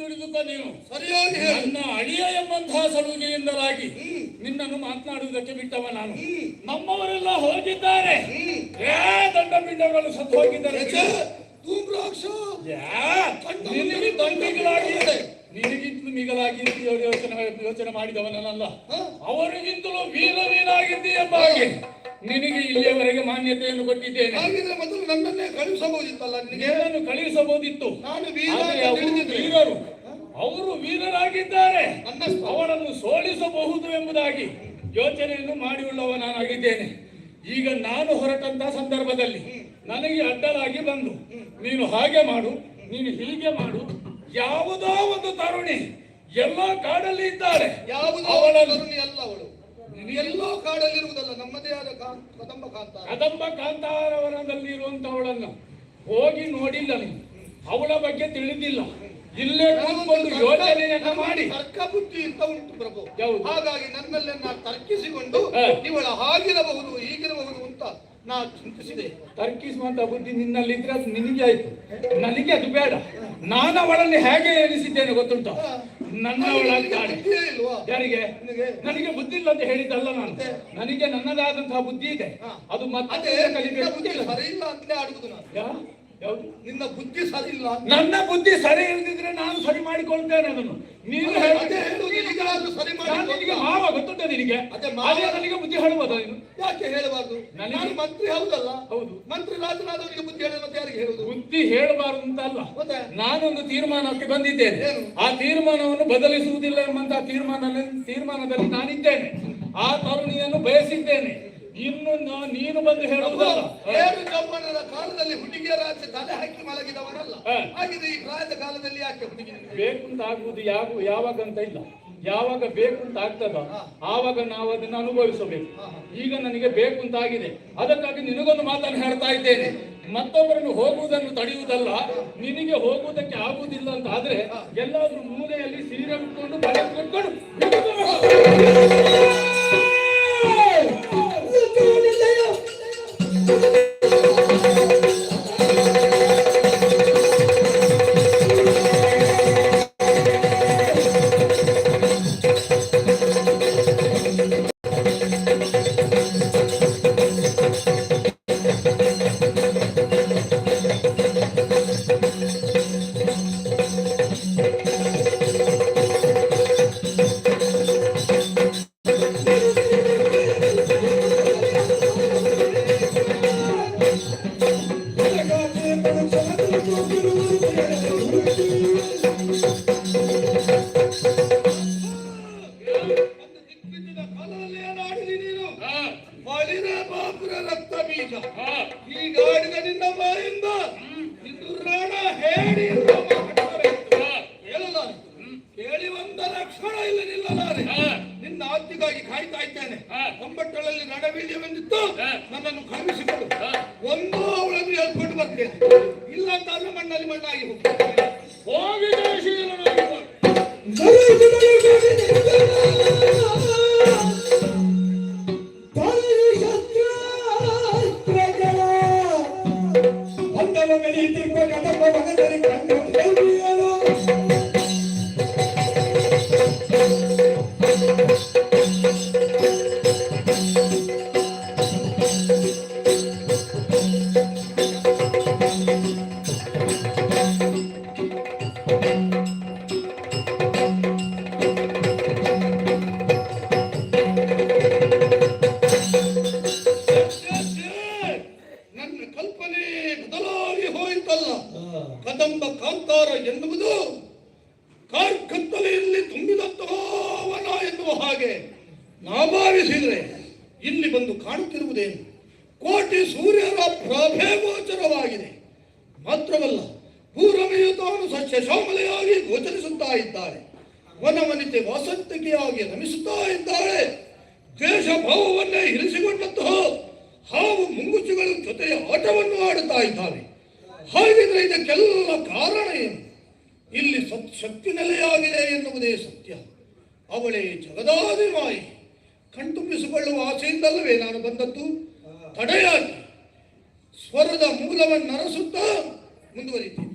ತಿಳಿದುಕೋ ನೀನು. ಸರಿಯಾಗಿ ನನ್ನ ಅಳಿಯ ಎಂಬಂತಹ ಸಲುಗೆಯಿಂದಲಾಗಿ ನಿನ್ನನ್ನು ಮಾತನಾಡುವುದಕ್ಕೆ ಬಿಟ್ಟವ ನಾನು. ನಮ್ಮವರೆಲ್ಲ ಹೋಗಿದ್ದಾರೆ, ದಂಡ ಪಿಂಡಗಳು ಸತ್ತು ಹೋಗಿದ್ದಾರೆ. ನಿನಗೆ ದಂಡಿಗಳಾಗಿದೆ, ನಿನಗಿಂತಲೂ ಮಿಗಲಾಗಿ ಯೋಚನೆ ಮಾಡಿದವನಲ್ಲ. ಅವರಿಗಿಂತಲೂ ವೀರವೀರಾಗಿದ್ದಿ ಎಂಬ ಹಾಗೆ ನಿನಗೆ ಇಲ್ಲಿಯವರೆಗೆ ಮಾನ್ಯತೆಯನ್ನು ಕೊಟ್ಟಿದ್ದೇನೆ. ಮೊದಲು ನನ್ನನ್ನೇ ಕಳುಹಿಸಬಹುದಿತ್ತಲ್ಲ, ನಿನ್ನನ್ನು ಕಳುಹಿಸಬಹುದಿತ್ತು. ವೀರರು, ಅವರು ವೀರರಾಗಿದ್ದಾರೆ, ಅವರನ್ನು ಸೋಲಿಸಬಹುದು ಎಂಬುದಾಗಿ ಯೋಚನೆಯನ್ನು ಮಾಡಿಯುಳ್ಳವ ನಾನಾಗಿದ್ದೇನೆ. ಈಗ ನಾನು ಹೊರಟಂತಹ ಸಂದರ್ಭದಲ್ಲಿ ನನಗೆ ಅಡ್ಡಲಾಗಿ ಬಂದು ನೀನು ಹಾಗೆ ಮಾಡು, ನೀನು ಹೀಗೆ ಮಾಡು. ಯಾವುದೋ ಒಂದು ತರುಣಿ ಎಲ್ಲೋ ಕಾಡಲ್ಲಿ ಇದ್ದಾಳೆ. ಎಲ್ಲೋ ಕಾಡಲ್ಲಿರುವುದಲ್ಲ, ನಮ್ಮದೇ ಆದ ಕದಂಬ ಕಾಂತಾರವನದಲ್ಲಿ ಇರುವಂತವಳನ್ನು ಹೋಗಿ ನೋಡಿಲ್ಲ ನೀನು, ಅವಳ ಬಗ್ಗೆ ತಿಳಿದಿಲ್ಲ. ಇಲ್ಲೇ ಕೂತ್ಕೊಂಡು ಯೋಚನೆಯನ್ನ ಮಾಡಿ ತರ್ಕ ಬುದ್ಧಿ ಅಂತ ಉಂಟು ಪ್ರಭು. ಹಾಗಾಗಿ ನನ್ನಲ್ಲಿ ನಾನು ತರ್ಕಿಸಿಕೊಂಡು ಇವಳ ಹಾಗಿರಬಹುದು ಹೀಗಿರಬಹುದು ಅಂತ ನಾ ಚಿಂತಿಸಿದೆ. ತರ್ಕಿಸುವಂತ ಬುದ್ಧಿ ನಿನ್ನಲ್ಲಿದ್ರೆ ಅದು ನಿನಗೆ ಆಯ್ತು, ನನಗೆ ಅದು ಬೇಡ. ನಾನು ಅವಳನ್ನು ಹೇಗೆ ಎನಿಸಿದ್ದೇನೆ ಗೊತ್ತುಂಟ? ನನ್ನವಳಾಗ್ತಾಳೆ. ಯಾರಿಗೆ? ನನಗೆ ಬುದ್ಧಿ ಇಲ್ಲ ಅಂತ ಹೇಳಿದ್ದಲ್ಲ ನಾನು. ನನಗೆ ನನ್ನದಾದಂತಹ ಬುದ್ಧಿ ಇದೆ, ಅದು ಮತ್ತೆ ಕಲಿಬೇಕು. ಸರಿ ಇಲ್ಲ ಅಂತಲೇ ಆಡುವುದು ನಾನು. ಯಾವುದು? ನಿನ್ನ ಬುದ್ಧಿ ಸರಿ ಇಲ್ಲ. ನನ್ನ ಬುದ್ಧಿ ಸರಿ ಇಲ್ಲದಿದ್ರೆ ನಾನು ಸರಿ ಮಾಡಿಕೊಳ್ತೇನೆ ಅದನ್ನು. ನೀನು ನಿನಗೆ ಮಾವ ಗೊತ್ತುಂಟ ನಿನಗೆ, ನನಗೆ ಬುದ್ಧಿ ಹೇಳಬಹುದು. ಯಾಕೆ ಹೇಳಬಾರ್ದು? ನಾನು ಮಂತ್ರಿ ಹೌದಲ್ಲ? ಹೌದು. ಮಂತ್ರಿ ರಾಜನಾದವರಿಗೆ ಬುದ್ಧಿ ಹೇಳೋದು ಯಾರಿಗೆ ಹೇಳುದು? ಬುದ್ಧಿ ಹೇಳಬಾರದು ಅಂತ ಅಲ್ಲ, ನಾನೊಂದು ತೀರ್ಮಾನಕ್ಕೆ ಬಂದಿದ್ದೇನೆ. ಆ ತೀರ್ಮಾನವನ್ನು ಬದಲಿಸುವುದಿಲ್ಲ ಎಂಬಂತಹ ತೀರ್ಮಾನದಲ್ಲಿ ನಾನಿದ್ದೇನೆ. ಆ ತರುಣಿಯನ್ನು ಬಯಸಿದ್ದೇನೆ. ಇನ್ನು ನೀನು ಬಂದು ಹೇಳುವುದಲ್ಲ. ಜಮ್ಮನದ ಕಾಲದಲ್ಲಿ ಹುಡುಗಿಯರ ತಲೆ ಹಾಕಿ ಮಲಗಿದವನಲ್ಲ. ಹಾಗಿದೆ ಈ ಪ್ರಾಯದ ಕಾಲದಲ್ಲಿ ಯಾಕೆ ಹುಡುಗಿ ಬೇಕು ಅಂತ ಆಗುವುದು ಯಾವಾಗ ಅಂತ ಇಲ್ಲ. ಯಾವಾಗ ಬೇಕು ಅಂತ ಆಗ್ತದ ಆವಾಗ ನಾವು ಅದನ್ನು ಅನುಭವಿಸಬೇಕು. ಈಗ ನನಗೆ ಬೇಕು ಅಂತ ಆಗಿದೆ, ಅದಕ್ಕಾಗಿ ನಿನಗೊಂದು ಮಾತನ್ನು ಹೇಳ್ತಾ ಇದ್ದೇನೆ. ಮತ್ತೊಬ್ಬರನ್ನು ಹೋಗುವುದನ್ನು ತಡೆಯುವುದಲ್ಲ, ನಿನಗೆ ಹೋಗುವುದಕ್ಕೆ ಆಗುವುದಿಲ್ಲ ಅಂತ ಆದ್ರೆ ಎಲ್ಲಾದ್ರೂ ಮೂಲೆಯಲ್ಲಿ ಸೀರೆ ಉಟ್ಕೊಂಡು ಬಳೆ ಕಟ್ಕೊಂಡು ಕೇಳಿ ಒಂದ ಲಕ್ಷಣ ಇಲ್ಲ ನಿಲ್ಲಲಾರೆ. ನಿನ್ನ ಆಜ್ಞೆಗಾಗಿ ಕಾಯ್ತಾ ಇದ್ದೇನೆ. ಒಂಬತ್ತರಲ್ಲಿ ನಡವೀಳ್ಯವೆಂದಿತ್ತು, ನನ್ನನ್ನು ಕಳುಹಿಸಿಕೊಡು. ಒಂದು ಅವಳನ್ನು ಹೇಳ್ಕೊಂಡು ಬರ್ತೇನೆ, ಇಲ್ಲ ಅಂತ ಅಲ್ಲ ಮಣ್ಣಲ್ಲಿ ಮಣ್ಣಾಗಿ ಹೋಗಿ ಕದಂಬ ಕಾಂತಾರ ಎನ್ನುವುದು ಕಾರ್ಕತ್ತಲೆಯಲ್ಲಿ ತುಂಬಿದಂತಹವನ ಎನ್ನುವ ಹಾಗೆ ನಾ ಭಾವಿಸಿದರೆ ಇಲ್ಲಿ ಬಂದು ಕಾಣುತ್ತಿರುವುದೇನು? ಕೋಟಿ ಸೂರ್ಯರ ಪ್ರಭೆ ಗೋಚರವಾಗಿದೆ. ಮಾತ್ರವಲ್ಲ, ಭೂರಮೆಯು ತಾನು ಸಸ್ಯ ಶ್ಯಾಮಲೆಯಾಗಿ ಗೋಚರಿಸುತ್ತಾ ಇದ್ದಾಳೆ. ವನವನಿತೆ ವಾಸಂತಿಕೆಯಾಗಿ ರಮಿಸುತ್ತಾ ಇದ್ದಾಳೆ. ದೇಶ ಭಾವವನ್ನೇ ಇರಿಸಿಕೊಂಡಂತಹ ಹಾವು ಮುಂಗುಸಿಗಳ ಜೊತೆಯ ಆಟವನ್ನು ಆಡುತ್ತಾ ಇದ್ದಾವೆ. ಹಾಗಿದ್ರೆ ಇದಕ್ಕೆಲ್ಲ ಕಾರಣ ಏನು? ಇಲ್ಲಿ ಶಕ್ತಿ ನೆಲೆಯಾಗಿದೆ ಎನ್ನುವುದೇ ಸತ್ಯ. ಅವಳೇ ಜಗದಾದಿಮಾಯಿ. ಕಣ್ತುಂಬಿಸಿಕೊಳ್ಳುವ ಆಸೆಯಿಂದಲ್ಲವೇ ನಾನು ಬಂದದ್ದು. ತಡೆಯಾಗಿ ಸ್ವರದ ಮೂಲವನ್ನು ಅರಸುತ್ತಾ ಮುಂದುವರಿತೀನಿ.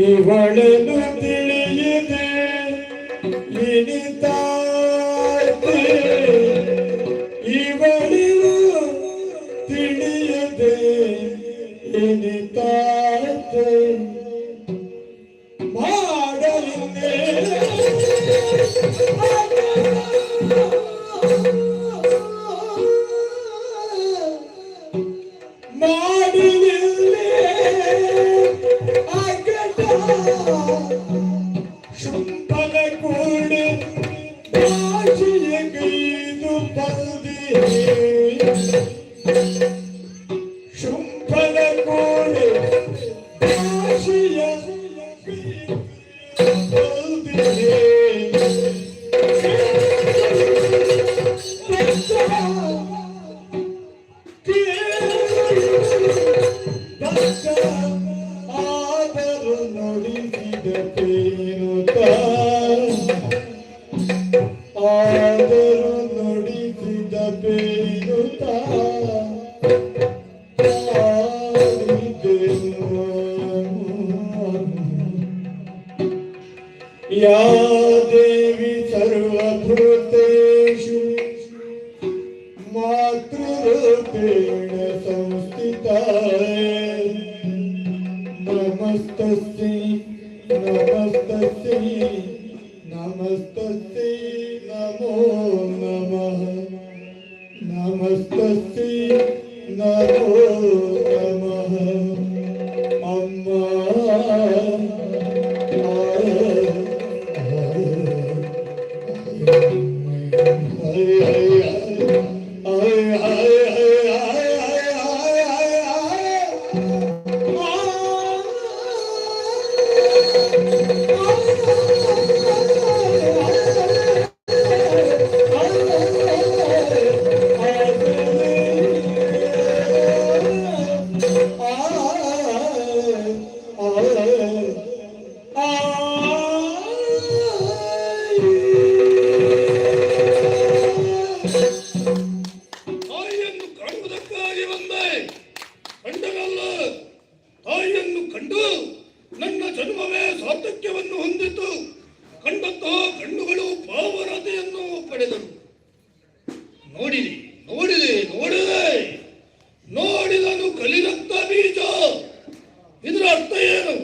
ಇವಳನ್ನು ತಿಳಿಯದೆ ಇನಿತಾತೆ ಇವಳನ್ನು ತಿಳಿಯದೆ ಇನಿತಾತೆ ಮಾಡಲಿಂದೆ ಮಾಡಲಿಲ್ಲೇ ಶುಂಭನ ಕೂಡೆ ರಾಶಿಯ ಗೈದು ಪಲ್ದಿ ಶುಂಭನ ಕೂಡೆ ರಾಶಿಯ ಪಲ್ದಿ ಆದರೂ ನುಡಿಸಿದ ಪೇನುತ ಆದರೂ ನುಡಿಸಿದ ಪೇನುತ ಯಾ ದೇವಿ ಸರ್ವಭೂತೇಷು ಮಾತೃರೂಪೇಣ ಸಂಸ್ಥಿತಾ ನಮಸ್ತಸ್ಯೈ ನಮಸ್ತಸ್ಯೈ ನಮಸ್ತಸ್ಯೈ ನಮೋ ನಮಃ ನಮಸ್ತಸ್ಯೈ ನಮೋ ನಮಃ ಅಮ್ಮ ತಾಯಿಯನ್ನು ಕಾಣುವುದಕ್ಕಾಗಿ ಬಂದೆ, ಕಂಡನಲ್ಲ. ತಾಯಿಯನ್ನು ಕಂಡು ನನ್ನ ಜನ್ಮವೇ ಸಾರ್ಥಕ್ಯವನ್ನು ಹೊಂದಿತು. ಕಂಡಂತಹ ಕಣ್ಣುಗಳು ಪಾವನತೆಯನ್ನು ಪಡೆದವು. ನೋಡಿದೆ ನೋಡಿದೆ ನೋಡಿದೆ ನೋಡಿದನು ಕಲಿರಕ್ತ ಬೀಜ. ಇದರ ಅರ್ಥ ಏನು?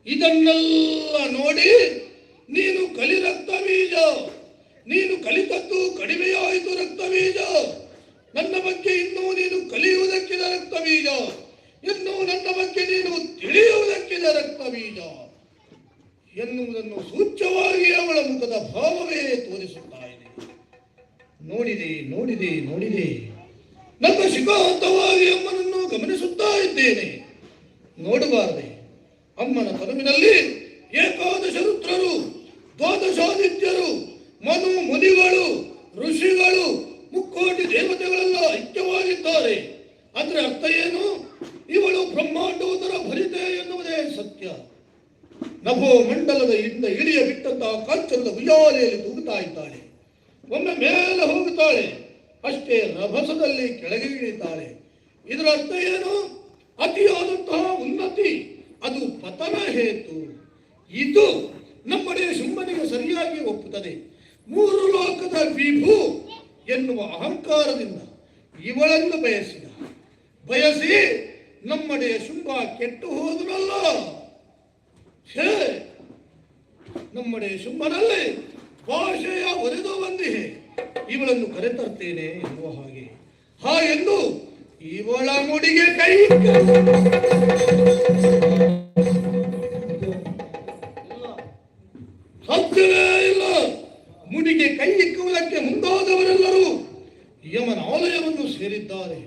ಇದನ್ನೆಲ್ಲ ನೋಡಿ ನೀನು ಕಲಿರಕ್ತ ಬೀಜ, ನೀನು ಕಲಿತದ್ದು ಕಡಿಮೆಯಾಯಿತು ರಕ್ತ ಬೀಜ. ನನ್ನ ಬಗ್ಗೆ ಇನ್ನೂ ನೀನು ಕಲಿಯುವುದಕ್ಕಿದ ರಕ್ತ ಬೀಜ, ಇನ್ನು ನನ್ನ ಬಗ್ಗೆ ನೀನು ತಿಳಿಯುವುದಕ್ಕಿದ ರಕ್ತ ಬೀಜ ಎನ್ನುವುದನ್ನು ಸೂಚ್ಯವಾಗಿ ಅವಳ ಮುಖದ ಭಾವವೇ ತೋರಿಸುತ್ತಾ ಇದೆ. ನೋಡಿದೆ ನೋಡಿದೆ ನೋಡಿದೆ ನನ್ನ ಶಿಖಾಂತವಾಗಿ ಅಮ್ಮನನ್ನು ಗಮನಿಸುತ್ತಾ ಇದ್ದೇನೆ. ನೋಡಬಾರದೆ? ಅಮ್ಮನ ತನುವಿನಲ್ಲಿ ಏಕಾದಶ ರುದ್ರರು, ದ್ವಾದಶಾದಿತ್ಯರು, ಮನು ಮುನಿಗಳು, ಋಷಿಗಳು, ಮುಕ್ಕೋಟಿ ದೇವತೆಗಳೆಲ್ಲ ಐಕ್ಯವಾಗಿದ್ದಾರೆ. ಅದರ ಅರ್ಥ ಏನು? ಇವಳು ಬ್ರಹ್ಮಾಂಡೋದರ ಭರಿತೆ ಎನ್ನುವುದೇ ಸತ್ಯ. ನಭೋ ಮಂಡಲದ ಇಂದ ಇಳಿಯ ಬಿಟ್ಟಂತಹ ಕಾಂಚನದ ಉಯ್ಯಾಲೆಯಲ್ಲಿ ತೂಗುತ್ತಾ ಇದ್ದಾಳೆ. ಒಮ್ಮೆ ಮೇಲೆ ಹೋಗುತ್ತಾಳೆ, ಅಷ್ಟೇ ರಭಸದಲ್ಲಿ ಕೆಳಗೆ ಇಳಿತಾಳೆ. ಇದರ ಅರ್ಥ ಏನು? ಅತಿಯಾದಂತಹ ಉನ್ನತಿ ಅದು ಪತನ ಹೇತು. ಇದು ನಮ್ಮಡೆ ಶುಂಭನಿಗೆ ಸರಿಯಾಗಿ ಒಪ್ಪುತ್ತದೆ. ಮೂರು ಲೋಕದ ವಿಭು ಎನ್ನುವ ಅಹಂಕಾರದಿಂದ ಇವಳನ್ನು ಬಯಸಿ ನಮ್ಮಡೆಯ ಶುಂಭ ಕೆಟ್ಟು ಹೋದನಲ್ಲ. ನಮ್ಮಡೆಯ ಶುಂಭನಲ್ಲಿ ಭಾಷೆಯ ಒರೆದು ಬಂದಿಹೆ, ಇವಳನ್ನು ಕರೆತರ್ತೇನೆ ಎನ್ನುವ ಹಾಗೆ ಹಾ ಎಂದು ಇವಳ ಮುಡಿಗೆ ಕೈ ಸಾಧ್ಯವೇ ಇಲ್ಲ. ಮುಡಿಗೆ ಕೈ ಇಕ್ಕುವುದಕ್ಕೆ ಮುಂದಾದವರೆಲ್ಲರೂ ಯಮನ ಆಲಯವನ್ನು ಸೇರಿದ್ದಾರೆ.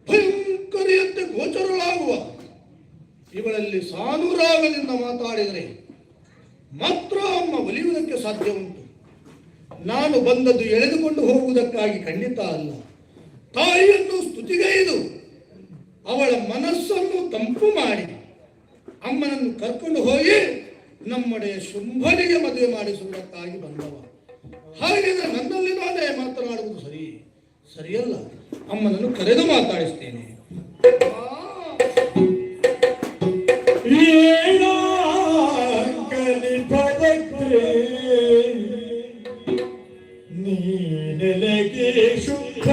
ಭಯಂಕರಿಯಂತೆ ಗೋಚರಳಾಗುವ ಇವಳಲ್ಲಿ ಸಾನುರಾಗದಿಂದ ಮಾತಾಡಿದರೆ ಮಾತ್ರ ಅಮ್ಮ ಒಲಿಯುವುದಕ್ಕೆ ಸಾಧ್ಯ ಉಂಟು. ನಾನು ಬಂದದ್ದು ಎಳೆದುಕೊಂಡು ಹೋಗುವುದಕ್ಕಾಗಿ ಖಂಡಿತ ಅಲ್ಲ. ತಾಯಿಯನ್ನು ಸ್ತುತಿಗೈದು ಅವಳ ಮನಸ್ಸನ್ನು ತಂಪು ಮಾಡಿ ಅಮ್ಮನನ್ನು ಕರ್ಕೊಂಡು ಹೋಗಿ ನಮ್ಮಡೆಯ ಶುಂಭನಿಗೆ ಮದುವೆ ಮಾಡಿಸುವುದಕ್ಕಾಗಿ ಬಂದವ. ಹಾಗಿದ್ರೆ ನನ್ನಲ್ಲಿ ನಾನೇ ಮಾತನಾಡುವುದು ಸರಿಯಲ್ಲ. ಅಮ್ಮನನ್ನು ಕರೆದು ಮಾತಾಡಿಸ್ತೇನೆ. ನೀನೆಲೆಗೆ ಶುದ್ಧ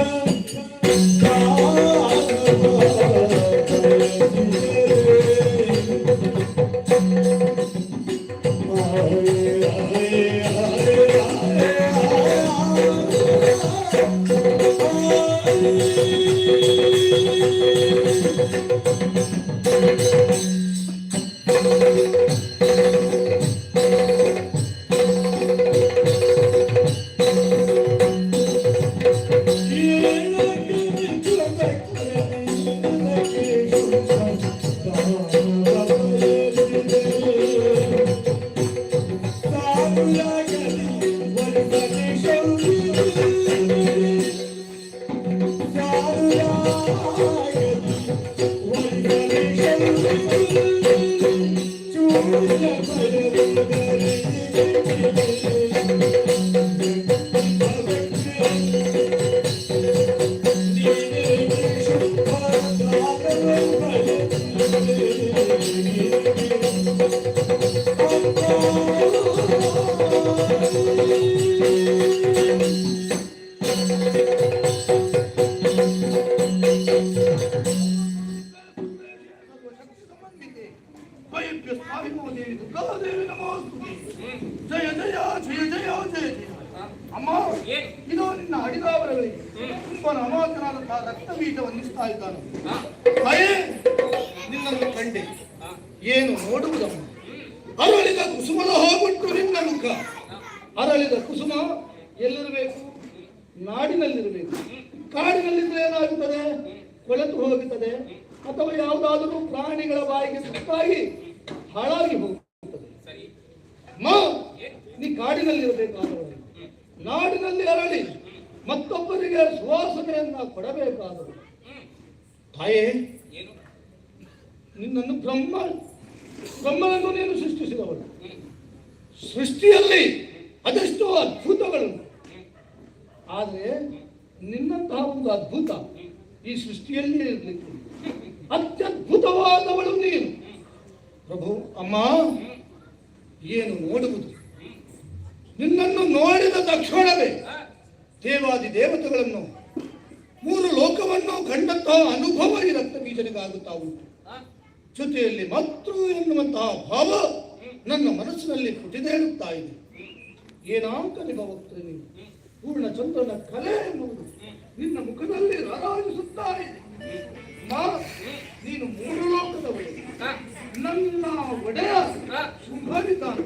ಜಯ ಜಯ ಜಯ ಜಯ ಜಯ ಅಮ್ಮ, ಇದು ನಿನ್ನ ಅಡಿದಾವರಗಳಿಗೆ ತುಂಬಾ ಅಮಾತನಾದಂತಹ ರಕ್ತ ಬೀಜವನ್ನು ಇಸ್ತಾ ಇದ್ದಾನೆ. ಭಯೇ ನಿನ್ನನ್ನು ಕಂಡೆ ಏನು ನೋಡುವುದಮ್ಮ. ಅರಳಿದ ಕುಸುಮದ ಹೋಗುಟ್ಟು ನಿನ್ನ ಮುಖ. ಅರಳಿದ ಕುಸುಮ ಎಲ್ಲಿರಬೇಕು? ನಾಡಿನಲ್ಲಿರಬೇಕು. ಕಾಡಿನಲ್ಲಿದ್ರೆ ಏನಾಗುತ್ತದೆ? ಕೊಳೆತು ಹೋಗುತ್ತದೆ, ಅಥವಾ ಯಾವುದಾದರೂ ಪ್ರಾಣಿಗಳ ಬಾಯಿಗೆ ತುತ್ತಾಗಿ ಹಾಳಾಗಿ ಹೋಗುತ್ತದೆ. ನೀ ಕಾಡಿನಲ್ಲಿರಬೇಕಾದವರು, ನಾಡಿನಲ್ಲಿ ಅರಳಿ ಮತ್ತೊಬ್ಬರಿಗೆ ಸುವಾಸನೆಯನ್ನ ಕೊಡಬೇಕಾದರು. ತಾಯೇ, ನಿನ್ನನ್ನು ಬ್ರಹ್ಮನನ್ನು ನೀನು ಸೃಷ್ಟಿಸಿದವಳು. ಸೃಷ್ಟಿಯಲ್ಲಿ ಅದೆಷ್ಟೋ ಅದ್ಭುತಗಳು, ಆದರೆ ನಿನ್ನಂತಹ ಒಂದು ಅದ್ಭುತ ಈ ಸೃಷ್ಟಿಯಲ್ಲಿ ಇರಲಿಕ್ಕೆ ಅತ್ಯದ್ಭುತವಾದವಳು ನೀನು. ಪ್ರಭು, ಅಮ್ಮ, ಏನು ನೋಡುವುದು? ನಿನ್ನನ್ನು ನೋಡಿದ ತಕ್ಷಣವೇ ದೇವಾದಿ ದೇವತೆಗಳನ್ನು, ಮೂರು ಲೋಕವನ್ನು ಕಂಡಂತಹ ಅನುಭವ ಈ ರಕ್ತ ಬೀಜನಿಗಾಗುತ್ತಾ ಉಂಟು. ಜೊತೆಯಲ್ಲಿ ಮಾತೃ ಎನ್ನುವಂತಹ ಭಾವ ನನ್ನ ಮನಸ್ಸಿನಲ್ಲಿ ಪುಟಿದೇಳುತ್ತಾ ಇದೆ. ಏನಾಂಕ ನಿಭವಕ್ತದೆ ನೀನು. ಪೂರ್ಣ ಚಂದ್ರನ ಕಲೆ ಎನ್ನುವುದು ನಿನ್ನ ಮುಖದಲ್ಲಿ ರಾರಾಜಿಸುತ್ತಾ ಇದೆ. ನೀನು ಮೂರು ಲೋಕದವಳು. ನನ್ನ ಒಡೆಯ ಶುಂಭನಿದ್ದಾನೆ,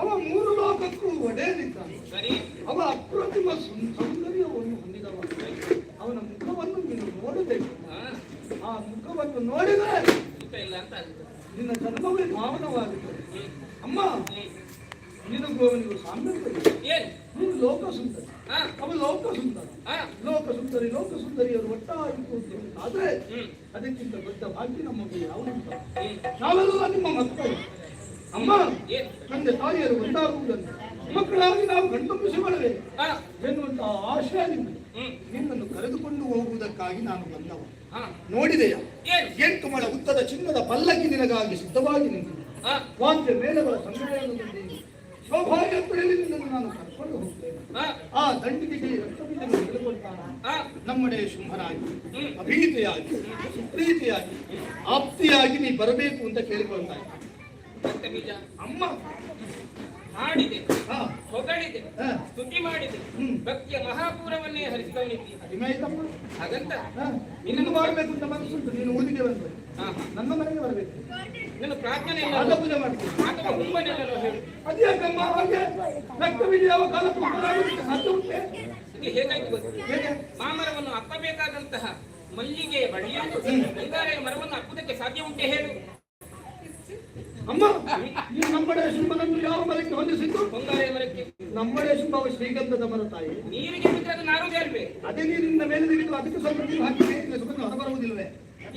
ಅವ ಮೂರು ಲೋಕಕ್ಕೂ ಒಡೆಯನಿದ್ದಾನೆ. ಅವ ಅಪ್ರತಿಮ ಸೌಂದರ್ಯವನ್ನು ಹೊಂದಿದವ. ಅವನ ಮುಖವನ್ನು ನೀನು ನೋಡಬೇಕು. ಆ ಮುಖವನ್ನು ನೋಡಿದರೆ ನಿನ್ನ ಜನ್ಮವೇ ಭಾವನವಾಗುತ್ತದೆ. ಅಮ್ಮ, ನಿನಗೂ ಅವನಿಗೂ ಸಾಮ್ಯ. ನೀನು ಲೋಕ ಸುಂದರಿ, ಅವ ಲೋಕ ಸುಂದರ. ಲೋಕ ಸುಂದರಿಯರು ಒಟ್ಟಾಗಿ ಕೂತು ಆದ್ರೆ ಅದಕ್ಕಿಂತ ದೊಡ್ಡ ಭಾಗ್ಯ ನಮಗೆ ಯಾವುದು? ನಾವೆಲ್ಲ ನಿಮ್ಮ ಮಕ್ಕಳು. ಅಮ್ಮ, ತಂದೆ ತಾಯಿಯರು ಒಂದಾಗುವುದನ್ನು ಮಕ್ಕಳಾಗಿ ನಾವು ಕಣ್ತುಂಬಿಸಿಕೊಳ್ಳಬೇಕು ಎನ್ನುವಂತಹ ಆಶಯ ನಿನ್ನನ್ನು ಕರೆದುಕೊಂಡು ಹೋಗುವುದಕ್ಕಾಗಿ ನಾನು ಬಂದವ. ನೋಡಿದೆಯಾ? 8 ಮೊಳ ಉದ್ದದ ಚಿನ್ನದ ಪಲ್ಲಕ್ಕಿ ನಿನಗಾಗಿ ಸಿದ್ಧವಾಗಿ ನಿಂತಿದೆ. ವಾದ್ಯ ಮೇಳಗಳ ಸಂಗ್ರಹದಲ್ಲಿ ಶೋಭಾಯಾತ್ರೆಯಲ್ಲಿ ನಿನ್ನನ್ನು ನಾನು ಕರ್ಕೊಂಡು ಹೋಗ್ತೇನೆ. ಆ ದಂಡಿಗೆ ರಕ್ತಬೀಜವನ್ನು ಹಿಡಿದುಕೊಳ್ತಾನ ನಮ್ಮಡೆ ಶುಂಭನಾಗಿ, ಅಭೀತೆಯಾಗಿ, ಸುಪ್ರೀತಿಯಾಗಿ, ಆಪ್ತಿಯಾಗಿ ನೀ ಬರಬೇಕು ಅಂತ ಕೇಳಿಕೊಳ್ತಾ ಇದ್ದ. ಅಮ್ಮ, ಹಾಡಿದೆ, ಹಾ ಹೊಗಳಿದೆ, ಹಾ. ಸ್ತುತಿ ಮಾಡಿದೆ, ಹ್ಮ್. ಭಕ್ತಿಯ ಮಹಾಪೂರವನ್ನೇ ಹರಿಸಿದವನಿದ್ದಿ. ಕಡಿಮೆ ಆಯ್ತಮ್ಮ. ಹಾಗಂತ ಹಾ, ನಿನ್ನನ್ನು ಮಾಡಬೇಕು ಅಂತ ಮನಸ್ಸುಂಟು, ನೀನು ಊರಿಗೆ ಬರಬೇಕು, ಹಾ, ಹಾ. ನನ್ನ ಮನೆಗೆ ಬರಬೇಕು, ನನ್ನ ಪ್ರಾರ್ಥನೆ ಪಾದ ಪೂಜೆ ಮಾಡ್ತೀನಿ. ಅಥವಾ ಹುಮ್ಮನೆಲ್ಲ ಹೇಳು. ಅದ್ಯಾಕಮ್ಮ ಹಾಗೆ ರಕ್ತವಿದೆ ಯಾವ ಕಾಲಕ್ಕೂ ಬರಾಗುತ್ತೆ, ಸಾಧ್ಯ ಉಂಟೆ? ಇದು ಹೇಗಾಯ್ತು ಗೊತ್ತು? ಹೇಗೆ? ಮಾಮರವನ್ನು ಅಪ್ಪಬೇಕಾದಂತಹ ಮಲ್ಲಿಗೆ ಬಳ್ಳಿಯನ್ನು ಬಂಗಾರೆಯ ಮರವನ್ನು ಅಪ್ಪುದಕ್ಕೆ ಸಾಧ್ಯ ಉಂಟೆ ಹೇಳು? ಅಮ್ಮ, ನೀನು ನಮ್ಮಡೆ ಶುಂಭನನ್ನು ಯಾವ ಮರಕ್ಕೆ ಹೊಂದಿಸಿದ್ದು? ಬಂಗಾರೆಯ ಮರಕ್ಕೆ ನಮ್ಮಡೆ ಶುಂಭವ ಶ್ರೀಗಂಧದ ಮರ ತಾಯಿ. ನೀರಿಗೆ ಬಿದ್ದರೆ ಅದು ನಾರುವುದೇ ಅಲ್ವೇ? ಅದೇ ನೀರಿನಿಂದ ಮೇಲೆ ತೆಗೆದು ಅದಕ್ಕೆ ಸ್ವಲ್ಪ ನೀರು ಹಾಕಿ ಬೇಯಿಸಿದ್ರೆ ಸುಮ್ಮನೆ ಹೊರಬರುವುದಿಲ್ಲವೇ?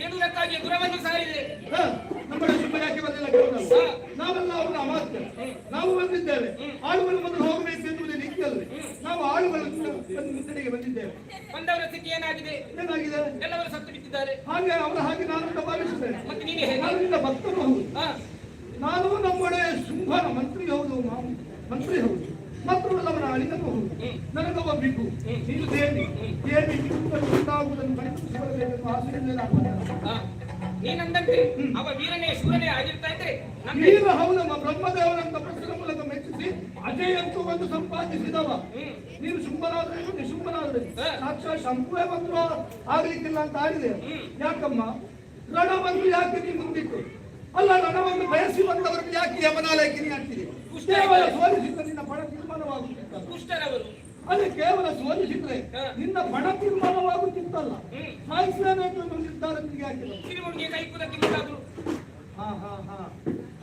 ಏನುವುದಕ್ಕಾಗಿ ಗುರವನ್ನು ಸಾರಿದೆ. ಹಾ, ನಮ್ಮಡೆ ಶುಂಭ ಯಾಕೆ ಬಂದಿಲ್ಲ ಕೇಳೋಣ. ನಾವೆಲ್ಲ ಅವರ ಅಮಾತ್ಯ, ನಾವು ಬಂದಿದ್ದೇವೆ. ಆಳುಗಳು ಮೊದಲು ಹೋಗಬೇಕು ಎನ್ನುವುದೇ ನೀತಿಯಲ್ವೇ? ನಾವು ಆಳುಗಳನ್ನು ಮುನ್ನಡೆಗೆ ಬಂದಿದ್ದೇವೆ. ಬಂದವರ ಸ್ಥಿತಿ ಏನಾಗಿದೆ? ಏನಾಗಿದೆ? ಎಲ್ಲವರು ಸತ್ತು ಬಿದ್ದಿದ್ದಾರೆ. ಹಾಗೆ ಅವರ ಹಾಗೆ ನಾನು ಭಾವಿಸುತ್ತೇನೆ. ಮತ್ತೆ ನೀನೇ ಹೇಗೆ? ನಾನು ನಿನ್ನ ಭಕ್ತನು ಹೌದು. ಹಾ, ನಾನು ನಮ್ಮಡೆ ಶುಂಭನ ಮಂತ್ರಿ ಹೌದು, ಮಂತ್ರಿ ಹೌದು, ಮಾತ್ರವಲ್ಲವನ ಅಳಿದನು ಹೌದು. ನನಗೊಬ್ಬ ಬಿಟ್ಟು ನೀನು ದೇವಿ, ದೇವಿ ಉಂಟಾಗುವುದನ್ನು ಪರಿಪೂರ್ಣಗೊಳಿಸಬೇಕೆಂಬ ಆಸೆಯಿಂದ ನಾನು ಬಂದೆ. ಹಾ. ನೀನಂದಂತೆ ಅವ ವೀರನೇ ಶೂರನೇ ಆಗಿರ್ತಾ ಇದ್ರೆ ನಮ್ಗೆ ವೀರ ಹೌದಮ್ಮ, ಬ್ರಹ್ಮದೇವನ ತಪಸ್ಸಿನ ಮೂಲಕ ಮೆಚ್ಚಿಸಿ ಅಜಯಂತು ಒಂದು ಸಂಪಾದಿಸಿದವ. ನೀನು ಶುಂಭನಾದ್ರೇನು ನಿಶುಂಭನಾದ್ರೇನು ಸಾಕ್ಷಾತ್ ಶಂಭುವೇ ಬಂದ್ರು ಆಗ್ಲಿಕ್ಕಿಲ್ಲ ಅಂತ ಆಗಿದೆ. ಯಾಕಮ್ಮ ರಣವನ್ನು ಯಾಕೆ ನೀನು ಮುಂದಿಟ್ಟು? ಅಲ್ಲ, ರಣವನ್ನು ಬಯಸಿ ಬಂದವರಿಗೆ ಯಾಕೆ ಯಮನಾಲಯಕ್ಕೆ ಆಗ್ತಿದೆ? ಕೇವಲ ಸೋಲಿಸಿದ ನಿನ್ನ ಪಣ ತೀರ್ಮಾನವಾಗುತ್ತಿತ್ತಲ್ಲ. ದುಷ್ಟರವರು. ಅದೇ ಕೇವಲ ಸೋಲಿಸಿದ್ರೆ ನಿನ್ನ ಪಣ ತೀರ್ಮಾನವಾಗುತ್ತಿತ್ತಲ್ಲ. ಸಾಯಿಸ್ತೇನೆ ಅಂತ ಒಂದು ನಿರ್ಧಾರ ನಿಮಗೆ ಹಾಕಿಲ್ಲ. ಕಿರಿಮುಡಿಗೆ ಕೈಕುದಕ್ಕೆ ಮುಂದಾದ್ರು.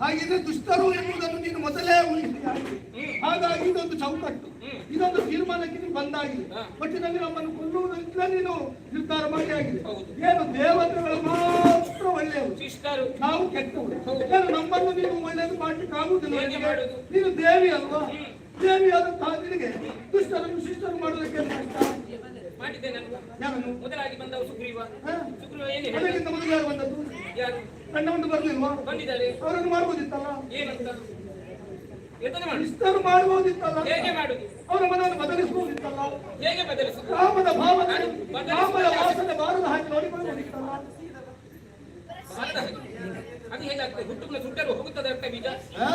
ಹಾಗಿದ್ರೆ ದುಷ್ಟರು ಎನ್ನುವುದನ್ನು ನೀನು ಮೊದಲೇ ಊಹಿಸಿ ಆಗಿದೆ. ಹಾಗಾಗಿ ಇದೊಂದು ಚೌಕಟ್ಟು, ಇದೊಂದು ತೀರ್ಮಾನಕ್ಕೆ ನೀನು ಬಂದಾಗಿದೆ. ಒಟ್ಟಿನಲ್ಲಿ ನಮ್ಮನ್ನು ಕೊಲ್ಲುವುದರಿಂದ ನೀನು ನಿರ್ಧಾರ ಮಾಡಿ ಆಗಿದೆ. ಏನು ದೇವತೆಗಳು ಮಾತ್ರ ಒಳ್ಳೆಯವರು, ಶಿಷ್ಟರು ನಾವು ಕೆಟ್ಟವರು. ಏನು ನಮ್ಮನ್ನು ನೀನು ಒಳ್ಳೆಯದು ಮಾಡ್ಲಿಕ್ಕೆ ಆಗುವುದಿಲ್ಲ. ಹೇಗೆ ಮಾಡುವುದು? ನೀನು ದೇವಿ ಅಲ್ವಾ? ದೇವಿ ಆದಂತಹ ನಿನಗೆ ದುಷ್ಟರನ್ನು ಶಿಷ್ಟರು ಮಾಡುವುದಕ್ಕೆ ಏನು ಕಷ್ಟ? ಮಾಡಿದ್ದೆ ನಾನು. ಯಾರನ್ನು? ಮೊದಲಾಗಿ ಬಂದವ ಸುಗ್ರೀವ. ಸುಗ್ರೀವ ಏನು ಹೇಳಿದ? ಅದಕ್ಕಿಂತ ಮೊದಲು ಯಾರು ಬಂದದ್ದು? ಯಾರು ಗಂಡ ಒಂದು ಬರ್ಲಿಲ್ವಾ? ಬಂದಿದ್ದಾರೆ? ಅವರನ್ನು ಮಾಡ್ಬೋದಿತ್ತಲ್ಲ? ಏನಂತ ಯೋಚನೆ ಮಾಡು. ಇಷ್ಟರು ಮಾಡ್ಬೋದಿತ್ತಲ್ಲ? ಹೇಗೆ ಮಾಡುದು? ಅವರ ಮನವನ್ನು ಬದಲಿಸಬಹುದಿತ್ತಲ್ಲ? ಹೇಗೆ ಬದಲಿಸುದು? ಕಾಮದ ಭಾವನೆ, ಕಾಮದ ವಾಸನೆ ಬಾರದ ಹಾಗೆ ನೋಡಿಕೊಳ್ಳಬಹುದಿತ್ತಲ್ಲ? ಅರ್ಥ ಹಾಗೆ. ಅದು ಹೇಗಾಗ್ತದೆ? ಹುಟ್ಟುಗುಣ ಸುಟ್ಟರು ಹೋಗುತ್ತದೆ ಅರ್ಥ ಬೀಜ. ಆ?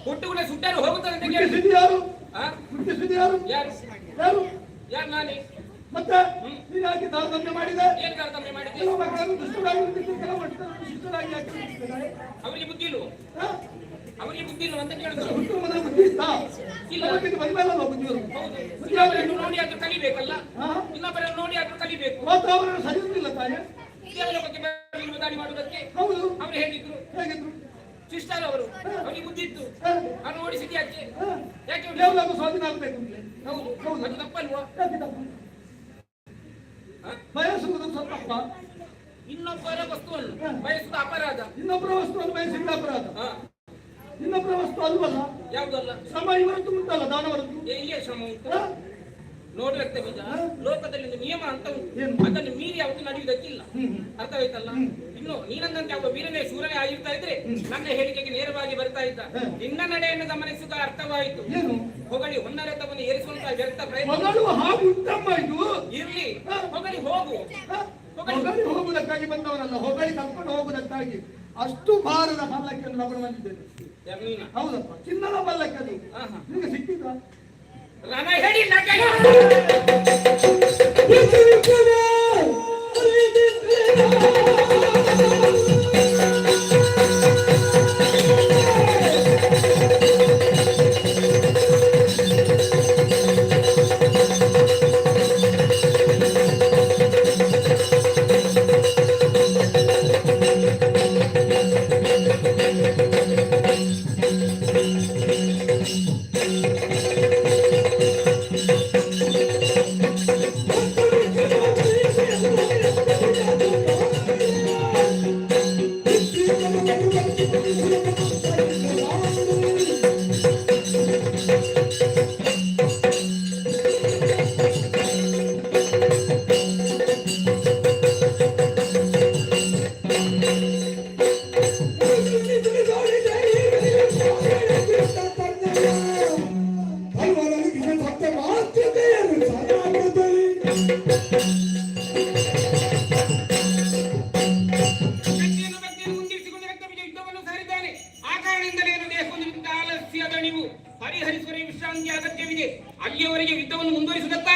ಹುಟ್ಟುಗುಣ ಸುಟ್ಟರು ಹೋಗುತ್ತದೆ ಅಂತ ಕೇಳಿ. ಹುಟ್ಟಿಸಿದ್ದು ಯಾರು? ಆ? ಹುಟ್ಟಿಸಿದ್ದು ಯಾರು? ಯಾರು ಯಾರು? ಯಾರು? ನಾನೇ. ಮತ್ತೆ ನೀನು ಯಾಕೆ ತಾರತಮ್ಯ ಮಾಡಿದೆ? ಏನು ತಾರತಮ್ಯ ಮಾಡಿದ್ದೆ? ಕೆಲವು ಮಕ್ಕಳನ್ನು ದುಷ್ಟರಾಗಿ ಹುಟ್ಟಿಸಿ, ಕೆಲವು ಮಕ್ಕಳನ್ನು ಶಿಷ್ಟರಾಗಿ ಯಾಕೆ ಹುಟ್ಟಿಸಿದ್ದಾರೆ? ಅವರಿಗೆ ಬುದ್ಧಿ ಇಲ್ವೋ? ಆ? ಅವರಿಗೆ ಬುದ್ಧಿ ಇಲ್ವ ಅಂತ ಕೇಳಿದ್ರು. ಹುಟ್ಟುವ ಮೊದಲು ಬುದ್ಧಿ ಇತ್ತಾ? ಇಲ್ಲ. ಅವತ್ತಿಗೆ ಬಂದ್ಮೇಲಲ್ವಾ ಬುದ್ಧಿ ಬರುವುದು? ಹೌದು. ಬುದ್ಧಿ ಯಾವಾಗ ಇನ್ನೊಬ್ಬರನ್ನು ನೋಡಿ ಆದ್ರೂ ಕಲಿಬೇಕಲ್ಲ. ಆ? ಇನ್ನೊಬ್ಬರನ್ನು ನೋಡಿ ಆದ್ರೂ ಕಲಿಬೇಕು. ವಾತಾವರಣ ಸರಿ ಇರಲಿಲ್ಲ ತಾನೆ? ದೇವರ ಬಗ್ಗೆ ಬರಲಿಲ್ಲ ದಾಳಿ ಮಾಡುವುದಕ್ಕೆ. ಹೌದು. ಅವರು ಹೇಳಿದ್ರು ಹೇಗಿದ್ರು? ಶಿಷ್ಟರು ಅವರು. ಅವರಿಗೆ ಬುದ್ಧಿ ಇತ್ತು. ಅವ್ರು ಓಡಿಸಿದ್ ಯಾಕೆ? ಯಾಕೆ ಓಡಿಸಿದ್ದು? ದೇವರನ್ನು ಸ್ವಾಧೀನ ಆಗಬೇಕು ಅಂತಲೇ. ಹೌದು. ಅದು ತಪ್ಪಲ್ವಾ? ಯಾಕೆ ತಪ್ಪು? ಬಯಸುವುದು ತಪ್ಪ? ಇನ್ನೊಬ್ಬರ ವಸ್ತುವನ್ನು ಬಯಸುವುದು ಅಪರಾಧ. ಇನ್ನೊಬ್ಬರ ವಸ್ತುವನ್ನು ಬಯಸಿದ ಅಪರಾಧ. ಹಾ. ಇನ್ನೊಬ್ಬರ ವಸ್ತು ಅಲ್ವಲ್ಲ? ಯಾವುದಲ್ಲ? ಶ್ರಮ ಇವರದ್ದು ಉಂಟಲ್ಲ, ದಾನವರದ್ದು. ಎಲ್ಲಿಯ ಶ್ರಮ ಉಂಟು? ಹಾ? ನೋಡ್ರಕ್ತ ಬೀಜ. ಲೋಕದಲ್ಲಿ ಒಂದು ನಿಯಮ ಅಂತ ಉಂಟು. ಏನು? ಅದನ್ನು ಮೀರಿ ಯಾವತ್ತು ನಡೆಯುವುದಕ್ಕಿಲ್ಲ. ಅರ್ಥವಾಯ್ತಲ್ಲ? ಇನ್ನು ನೀನಂದಂತೆ ಯಾವ ವೀರನೇ ಶೂರನೇ ಆಗಿರ್ತಾ ಇದ್ರೆ ನನ್ನ ಹೇಳಿಕೆಗೆ ನೇರವಾಗಿ ಬರ್ತಾ ಇದ್ದ. ನಿನ್ನ ನಡೆಯನ್ನು ಗಮನಿಸಿದ ಅರ್ಥವಾಯಿತು. ಏನು? ಹೊಗಳಿ ಹೊನ್ನರತವನ್ನು ಏರಿಸುವಂತಹ ವ್ಯರ್ಥ ಪ್ರಯತ್ನ ಮಗಳು ಹಾಗೆ ಉಂಟಮ್ಮ ಇದು. ಇರ್ಲಿ. ಹೊಗಳಿ ಹೋಗು. ಹೊಗಳಿ ಹೋಗುವುದಕ್ಕಾಗಿ ಬಂದವನಲ್ಲ, ಹೊಗಳಿ ಕರ್ಕೊಂಡು ಹೋಗುವುದಕ್ಕಾಗಿ ಅಷ್ಟು ಭಾರದ ಪಲ್ಲಕ್ಕಿಯನ್ನು ನಾವು ಬಂದಿದ್ದೇವೆ. ಯಾರು ನೀನ? ಹೌದಪ್ಪ, ಚಿನ್ನದ ಪಲ್ಲಕ್ಕಿ ಅದು. ಆಹಾ. ನಿನಗೆ ಸಿಕ್ಕಿದ್ದ? ರಣ ಹೇಳಿ ನಗೆ.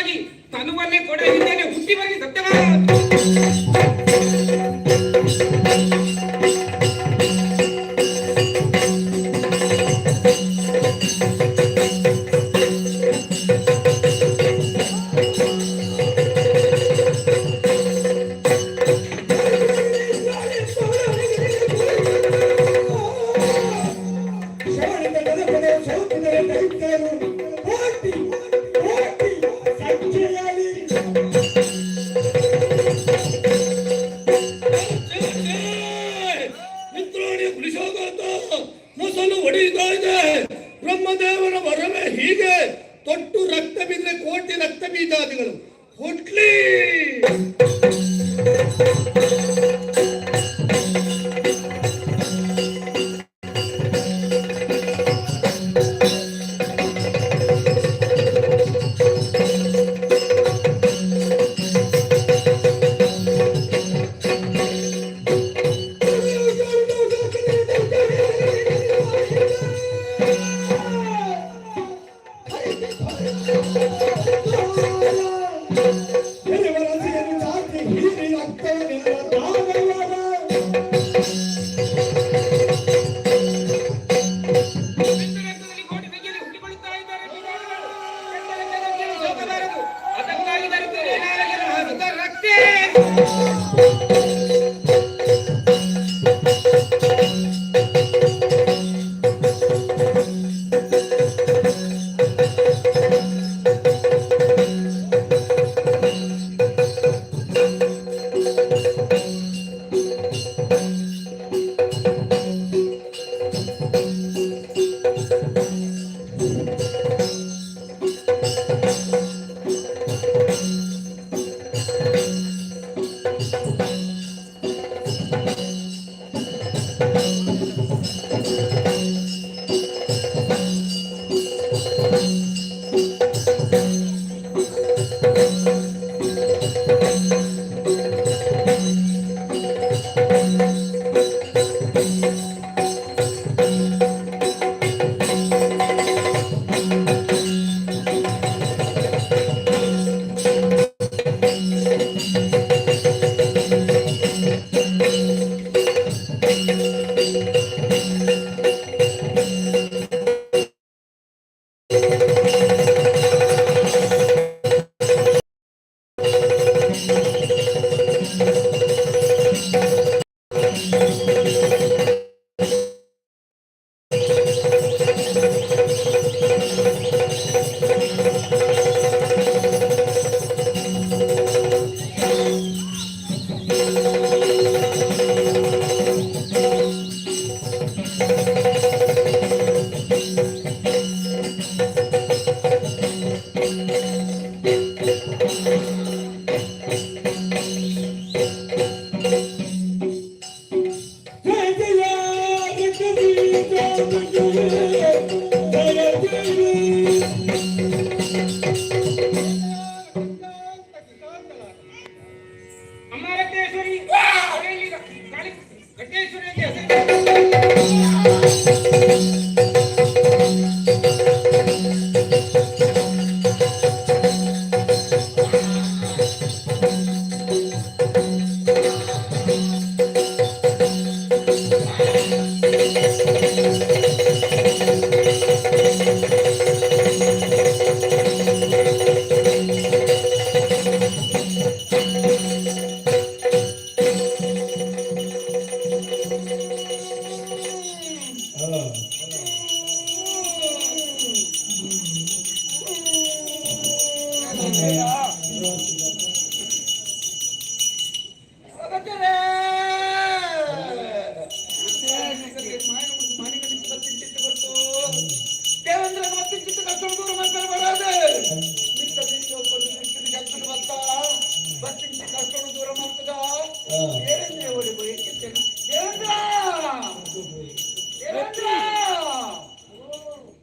ಸತ್ಯವಾಗಿ ತನುವನ್ನೇ ಕೊಡ ಹಿಂದೆನೆ ಹುಟ್ಟಿ ಬರಲಿ ಸತ್ಯವಾಗ. ಮಿತ್ರಾಣಿ ಕುಡಿಸೋಗಾತ ಮೊಸಲು ಹೊಡೆಯುತ್ತಾ ಇದೆ. ಬ್ರಹ್ಮದೇವನ ವರವೇ ಹೀಗೆ. ತೊಟ್ಟು ರಕ್ತ ಬಿದ್ದರೆ ಕೋಟಿ ರಕ್ತ ಬೀಜಾದಿಗಳು ಹುಟ್ಲಿ.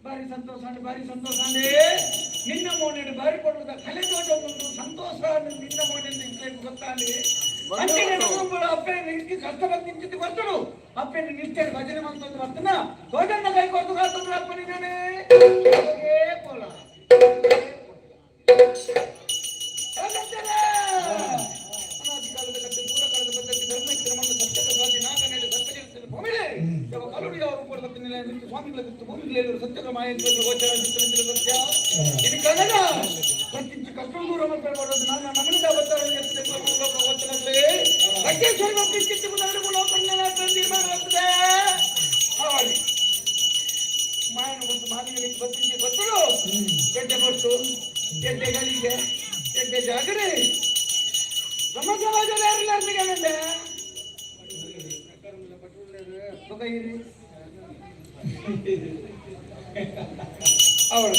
ಬಾರಿ ಸಂತೋಷ ಅಂದ್ರೆ ನಿನ್ನ ಮೋನಿಯನ್ನು ಬಾರಿ ಕೊಡುವುದ ಕಲೆ ತೋಟ ಒಂದು ಸಂತೋಷ ನಿನ್ನ ಮೋನಿಯನ್ನು ಗೊತ್ತಾಗಲಿ ಅಪ್ಪನ ಇಂಟಿ ಕಷ್ಟ ಬಂದು ಬರ್ತಳು ಅಪ್ಪನ ನಿತ್ಯ ಭಜನೆ ಮಂತಂದು ಬರ್ತನ ಭೋಜನ ಕೈ ಕೊಟ್ಟು ಕಾತಂದ್ರೆ ಅಪ್ಪನಿದ್ದಾನೆ ಸ್ವಾಮಿಗಳ ಬಿಟ್ಟು ಭೂಮಿಗಳಲ್ಲಿ ಸತ್ಯದ ಮಾಯಂತ್ರ ಗೋಚರ ಸತ್ಯ ಇದು ಕನ್ನಡ ಪ್ರತಿಂಚ ಕಷ್ಟ ದೂರ ಮಾಡೋದು ನಾನು ನಮ್ಮನಿಂದ ಅವತಾರವನ್ನು ವಚನಗಳೇ ಲಂಕೇಶ್ವರ ಕಿತ್ತು ತೀರ್ಮಾನವಾಗ್ತದೆ ಮಾಯನ ಒಂದು ಮಾತಿನಲ್ಲಿ ಬತ್ತಿಗೆ ಗೊತ್ತರು ಗೆಡ್ಡೆ ಕೊಟ್ಟು ಗೆಡ್ಡೆಗಳಿಗೆ ಗೆಡ್ಡೆ ಜಾಗರೆ ನಮ್ಮ ಸಮಾಜದ ಯಾರಿಲ್ಲ ಅವಳು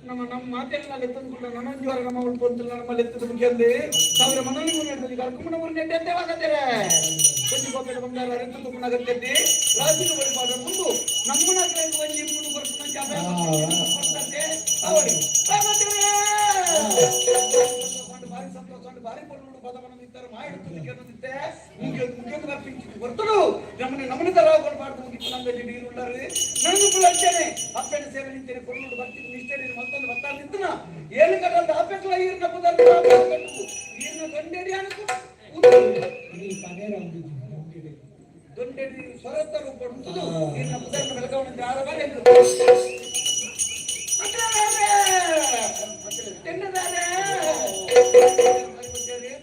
ನಮ್ಮ ಮಾತೆಲ್ಲ ತಂದುಕೊಂಡ ನನ್ನೊಂದು ನಮ್ಮ ಉಳ್ಕೊಂತಿಲ್ಲ ನಮ್ಮಲ್ಲಿ ಎತ್ತದ ಮುಖ್ಯಲ್ಲಿ ಸಾವಿರ ಮನವಿ ಮುನ್ನಡೆದ ಕರ್ಕೊಂಡು ಮುನ್ನಡೆ ಅಂತೇವಾಗತ್ತೇರೆ ಕೊಂಚ ಬಂಗಾರ ಅರೆಂತ ತುಪ್ಪನಾಗತ್ತೈತಿ ರಾಜಕೀಯ ಬಳಿಪಾಡ ಮುಂದು ನಮ್ಮನ ಒಂಜಿ ಮೂರು ಬರ್ಕೊಂಡು ಅವಳಿ ಭಾರಿ ಸಂತೋಷ ಭಾರಿ ಪಡುವುದು ಪದವನ್ನು ಇದ್ದಾರೆ ಮಾಡಿರುತ್ತೆ ಮುಗಿಯೋದು ಬರ್ತಡು ನಮ್ಮನೆ ತರ ಬರ್ಬಾರ್ದು ಮುಗಿತು ನಮ್ಮಲ್ಲಿ ನೀರುಳ್ಳಾರಿ ನನಗೂ ಕೂಡ ಅಷ್ಟೇನೆ ಅಪ್ಪನ ಸೇವೆ ನಿಂತೇನೆ ಕೊಡಲು ಬರ್ತೀನಿ ನಿಷ್ಠೆ ಮತ್ತೊಂದು ಬರ್ತಾ ನಿಂತನ ಏನು ಕಟ್ಟಂತ ಅಪ್ಪೆಲ್ಲ ಈರಿನ ಪದಾರ್ಥ ಈರಿನ ದೊಂಡೇಡಿ ಅನ್ಕೊ ದೊಂಡೇಡಿ ಸ್ವರತ್ತರು ಕೊಡುವುದು ಈರಿನ ಪದಾರ್ಥ ಬೆಳಗಾವಣೆ ಆರ ಬಾರಿ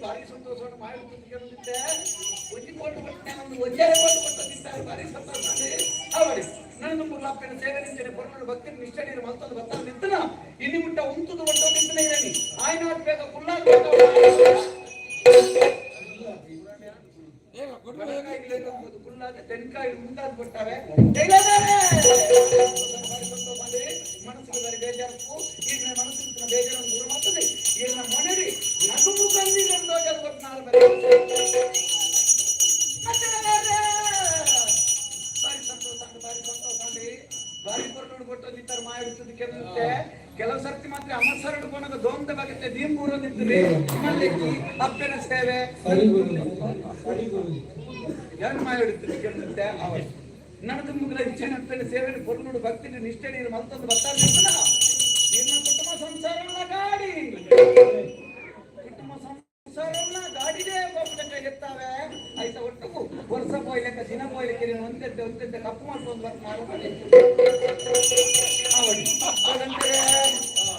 ಭಾರಿ ಸಂತೋಷವನ್ನು ಮಾಡಿರುತ್ತೆ ಒಂಜಿ ಕೋಟಿ ಒಂಜಾರೆ ಕೋಟಿ ಕೊಟ್ಟಿದ್ದಾರೆ ಭಾರಿ ಸಂತೋಷ ಅವಳಿ ನನ್ನ ಮುಲ್ಲಪ್ಪನ ಸೇವೆ ನಿಂತನೆ ಕೊರಡು ಭಕ್ತಿ ನಿಷ್ಠೆ ಮತ್ತೊಂದು ಭತ್ತ ನಿಂತನ ಇಲ್ಲಿ ಮುಟ್ಟ ಉಂಟುದು ಒಟ್ಟ ನಿಂತನೇ ಇರಲಿ ಆಯ್ನ ಬೇಗ ಕುಲ್ಲಾಗ ಕುಲ್ಲಾಗ ತೆನ್ಕಾಯಿ ಮುಂದಾದ ಕೊಟ್ಟಾವೆ ಮನಸ್ಸಿಗೆ ಬರೀ ಬೇಜಾರು ಈಗ ಮನಸ್ಸಿನ ಬೇಜಾರನ್ನು ದೂರ ಮಾಡ್ತದೆ ಈಗ ಮೊನಡಿ ನಗು ಕಂದಿಗೆ ಕೊಟ್ಟು ನಾಳೆ ಭಾರಿ ಸಂತೋಷ ಭಾರಿ ಕೊರಡು ಕೊಟ್ಟೋದಿತ್ತಾರೆ ಮಾಡಿರ್ತದೆ ಕೆಲವು ಸರ್ತಿ ಮಾತ್ರ ಅಮಸರಡು ಕೊನಾಗ ದೋಂದ ಬಾಗುತ್ತೆ ದೀಂಬೂರ ನಿಂತದೆ ಮಲ್ಲಿಕ್ಕಿ ಅಪ್ಪನ ಸೇವೆ ಯಾರು ಮಾಡಿರ್ತದೆ ಕೆಲಸುತ್ತೆ ಅವಳು ನನ್ನದು ಮುಗಿದ ಇಚ್ಛೆ ಅಪ್ಪನ ಸೇವೆ ಕೊರಡು ಭಕ್ತಿ ನಿಷ್ಠೆ ನೀರು ಮತ್ತೊಂದು ಬರ್ತಾರೆ ಇನ್ನು ಕುಟುಂಬ ಸಂಸಾರವನ್ನ ಗಾಡಿ ಕುಟುಂಬ ಸಂಸಾರವನ್ನ ಗಾಡಿನೇ ಹೋಗ್ಬಿಟ್ಟೆ ಎತ್ತಾವೆ ಆಯ್ತಾ ಒಟ್ಟಿಗೂ ವರ್ಷ ಪೋಯ್ಲೆಕ್ಕ ದಿನ ಪೋಯ್ಲಿಕ್ಕೆ ಒಂದೇ ಕಪ್ಪು ಮಾಡ್ಕೊಂಡು ಬರ್ತ ಮಾಡಿ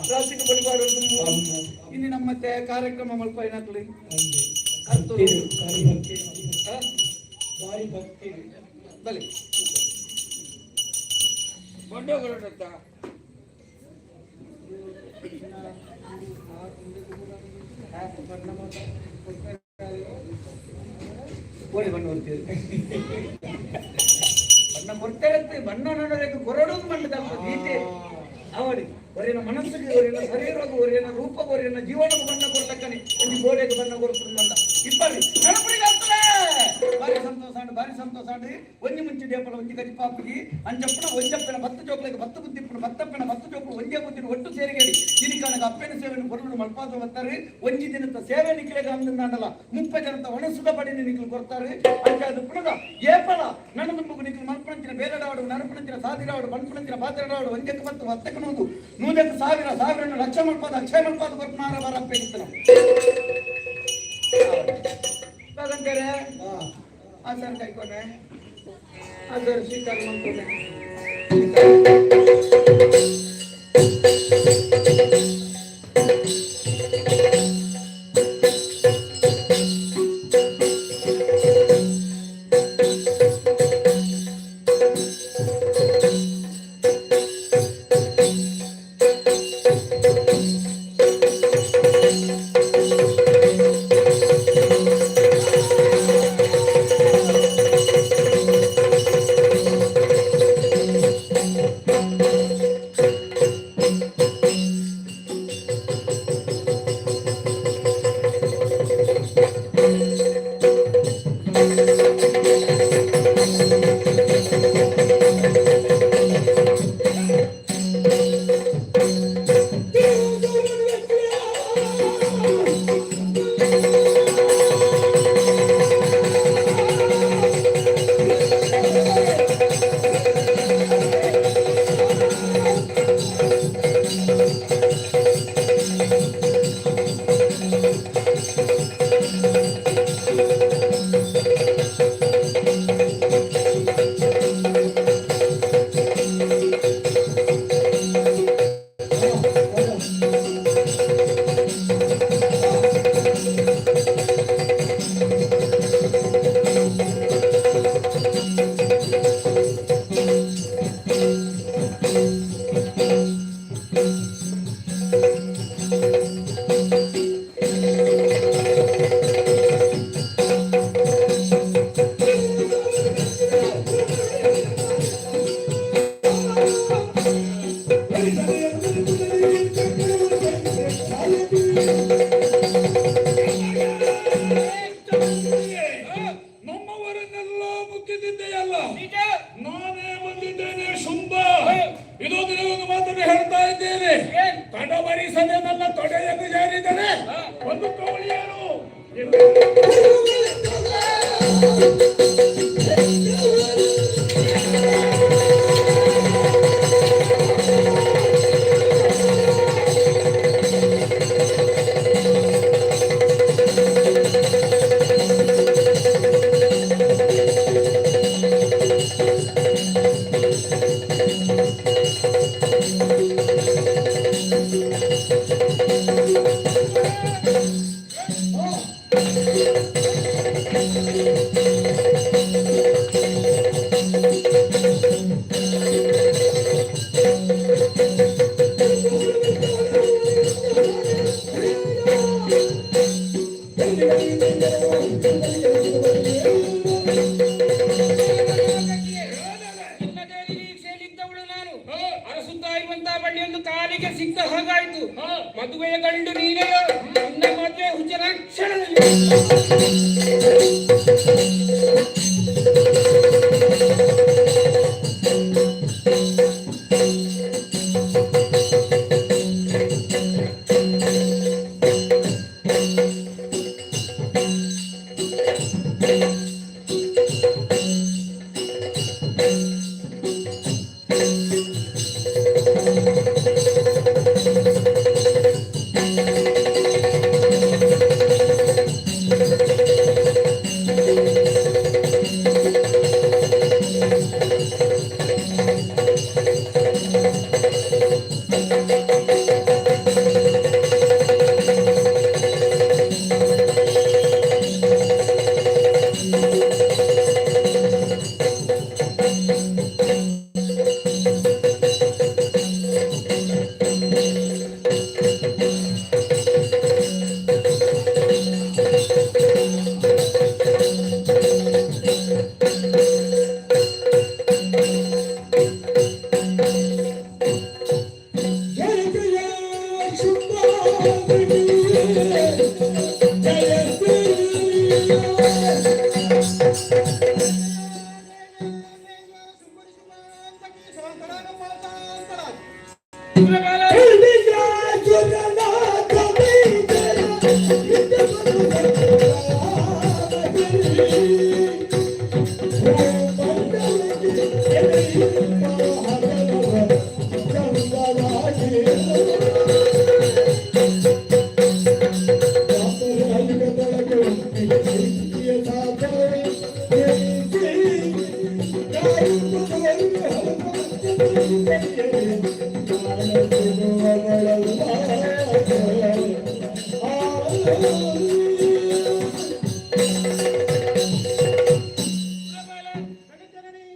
ರಾಸಿಗೆ ಬಡಿಬಾರದು ಇನ್ನು ನಮ್ಮತ್ತೆ ಕಾರ್ಯಕ್ರಮ ಮಲ್ಪ ಏನಾಗ್ಲಿ ಬಲಿ ಬಂಡೋಗರತ್ತ ಕೋಳಿ ಬಣ್ಣ ಹೊರ್ತೀವಿ ಬಣ್ಣ ಕೊಡ್ತಾ ಇರ್ತೀವಿ ಬಣ್ಣ ನೋಡೋದಕ್ಕೆ ಕೊರಡೋದು ಬಣ್ಣದಲ್ಲ ಗೀತೆ ಅವಳಿ ಅವರಿನ ಮನಸ್ಸಿಗೆ ಅವರಿನ ಶರೀರಗೂ ಅವರಿನ ರೂಪಗೂ ಅವರಿನ ಜೀವನಕ್ಕೂ ಬಣ್ಣ ಕೊಡ್ತಕ್ಕನೆ ಒಂದು ಗೋಡೆಗೆ ಬಣ್ಣ ಕೊಡ್ಕೊಂಡು ಬಂದ ಇಬ್ಬರಿ ನೆನಪಿಗೆ ಆಗ್ತದೆ ಭಾರಿ ಸಂತೋಷ ಒಂಜಿ ಮುಂಚೆ ದೇಪಲ ಒಂಜಿ ಗಜಿ ಪಾಪಿಗೆ ಅಂಜಪ್ಪನ ಒಂಜಪ್ಪನ ಭತ್ತ ಜೋಕ್ಲಿಗೆ ಭತ್ತ ಬುದ್ಧಿಪ್ಪನ ಭತ್ತಪ್ಪನ ಭತ್ತ ಜೋಕ್ಲು ಒಂಜೇ ಬುದ್ಧಿನ ಒಟ್ಟು ಸೇರಿಗೇಡಿ ಇದಕ್ಕೆ ಅಪ್ಪನ ಸೇವೆಯನ್ನು ಬರಲು ಮಲ್ಪಾದ ಬರ್ತಾರೆ ಒಂಜಿ ದಿನದ ಸೇವೆ ನಿಕ್ಲಿಗೆ ಅಂದಲ್ಲ 30 ಜನದ ಒಣಸುದ ಪಡಿನ ನಿಕ್ಲು ಕೊಡ್ತಾರೆ ಅಂತ ಅದು ಪುನಗ ಏಪಲ ನನ್ನ ಮುಗು ನಿಕ್ಲು ಮಲ್ಪಣಂಚಿನ ಬೇರೆಡಾಡು ನರಪಣಂಚಿನ ಸಾದಿರಾಡು ಮಲ್ಪಣಂಚಿನ ಪಾತ್ರೆಡಾಡು ಒಂಜಕ್ಕೆ ಮತ್ತು ಹತ್ತಕ್ಕೆ ನೂದು ನೂದಕ್ಕೆ ಸಾವಿರ ಲಕ್ಷ ಮಲ್ಪಾದ ಅಕ್ಷಯ ಮಲ್ಪಾದ ಬರ್ಪನಾರ ಬರಪ್ಪ ಇರ್ತಾನೆ ಹಾಗಂತಾರೆ ಆಧಾರ್ ಕಾಯ್ಕೊನೆ ಆಧಾರ್ ಸ್ವೀಕಾರ ಮಾಡ್ಕೊನೆ ಎಂದು ಸೇರಿದರೆ ಒಂದು ಕೌಳಿಯರು ನಿನ್ನದೇ ನಿರೀಕ್ಷೆಯಲ್ಲಿದ್ದವಳು ನಾನು ಅರಸುತ್ತಾ ಇರುವಂತಹ ಬಳ್ಳಿಯೊಂದು ಕಾಲಿಗೆ ಸಿಕ್ಕ ಹಾಗಾಯ್ತು. ಮದುವೆಯ ಗಂಡು ನೀನೆಯೋ ನಿನ್ನ ಮದುವೆ ಹುಚ್ಚನ ಕ್ಷಣದಲ್ಲಿ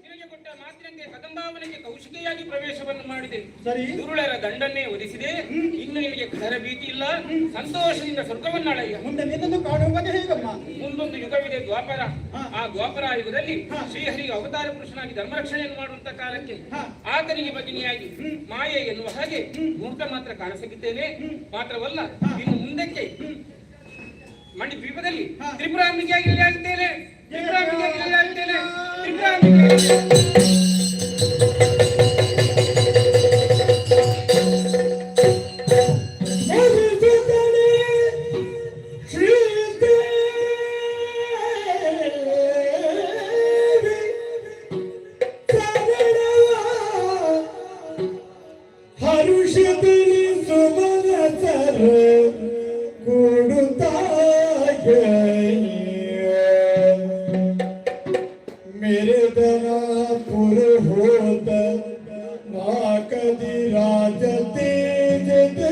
ನಿನಗೆ ಕೊಟ್ಟ ಮಾತಿನಂತೆ ಕದಂಬಾವನಿಗೆ ಕೌಶಿಕೆಯಾಗಿ ಪ್ರವೇಶವನ್ನು ಮಾಡಿದೆ. ಸರಿ. ದುರುಳರ ದಂಡನ್ನೇ ಒದಿಸಿದೆ. ಇನ್ನು ನಿನಗೆ ಖರ ಭೀತಿ ಇಲ್ಲ, ಸಂತೋಷದಿಂದ ಸ್ವರ್ಗವನ್ನಾಳಯ್ಯ. ಮುಂದೆ ನಿನ್ನನ್ನು ಕಾಣುವಾಗ ಹೇಗಮ್ಮ? ಮುಂದೊಂದು ಯುಗವಿದೆ, ದ್ವಾಪರ. ಆ ದ್ವಾಪರ ಯುಗದಲ್ಲಿ ಶ್ರೀಹರಿಗೆ ಅವತಾರ ಪುರುಷನಾಗಿ ಧರ್ಮರಕ್ಷಣೆಯನ್ನು ಮಾಡುವಂತ ಕಾಲಕ್ಕೆ ಆತನಿಗೆ ಭಗಿನಿಯಾಗಿ ಮಾಯೆ ಎನ್ನುವ ಹಾಗೆ ಮೂರ್ತ ಮಾತ್ರ ಕಾಣಸಿಗುತ್ತೇನೆ. ಮಾತ್ರವಲ್ಲ, ಇನ್ನು ಮುಂದಕ್ಕೆ ಮಂಡಿ ದ್ವೀಪದಲ್ಲಿ ತ್ರಿಪುರಾಂಬಿಕೆಯಾಗಿ ಇಲ್ಲಿ ಆಗುತ್ತೇನೆ. ತ್ರಿಪುರಾಂಬಿಕೆಯಾಗಿ ಇಲ್ಲಿ ಆಗುತ್ತೇನೆ. मेरे दनापुर होत ना कदी राज तेज दे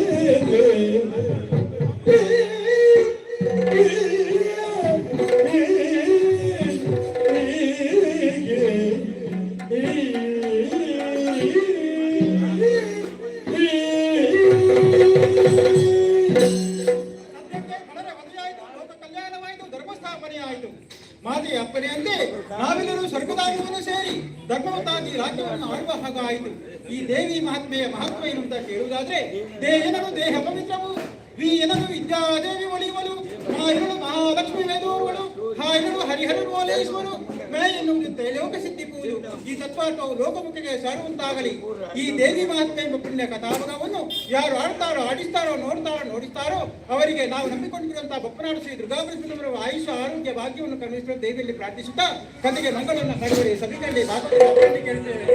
ಮಾತೆಯ ಅಪ್ಪನೆಯಂತೆ ನಾವೆಲ್ಲರೂ ಸ್ವರ್ಗದಾಗವನ್ನು ಸೇರಿ ಧರ್ಮವತ್ತಾಗಿ ರಾಜ್ಯವನ್ನು ಆಳುವ ಹಾಗಾಯಿತು. ಈ ದೇವಿ ಮಹಾತ್ಮೆಯ ಮಹತ್ವ ಏನು ಅಂತ ಕೇಳುವುದಾದ್ರೆ, ದೇಹನನು ದೇಹ ಪವಿತ್ರವು, ವೀಯನನು ವಿದ್ಯಾದೇವಿ ಒಲಿಯುವಳು, ಮಾಯನನು ಮಹಾಲಕ್ಷ್ಮಿ ವೇದೋರುವಳು, ಹಾಯನನು ಹರಿಹರನು ಓಲೈಸುವನು, ಮಳೆ ಎನ್ನುವುದು ತ್ರೈಲೋಕ ಸಿದ್ಧಿಪುವುದು. ಈ ತತ್ವಾರ್ಥವು ಲೋಕಮುಖಿಗೆ ಸಾರುವಂತಾಗಲಿ. ಈ ದೇವಿ ಮಹಾತ್ಮೆ ಎಂಬ ಪುಣ್ಯ ಕಥಾಭಾಗವನ್ನು ಯಾರು ಆಡ್ತಾರೋ ಆಡಿಸ್ತಾರೋ ನೋಡಿಸ್ತಾರೋ ಅವರಿಗೆ ನಾವು ನಂಬಿಕೊಂಡಿರುವಂತಹ ಬಪ್ಪನಾಡು ಶ್ರೀ ದುರ್ಗಾಪರಮೇಶ್ವರರ ಆಯುಷ ಆರೋಗ್ಯ ಭಾಗ್ಯವನ್ನು ಕರುಣಿಸುವ ದೇವಿಯಲ್ಲಿ ಪ್ರಾರ್ಥಿಸುತ್ತಾ ಕತೆಗೆ ಮಂಗಳವನ್ನು ಕರುವರೆ ಸಭಿಕರಲ್ಲಿ ಭಾಗವಹಿಸಿ ಕೇಳ್ತೇವೆ.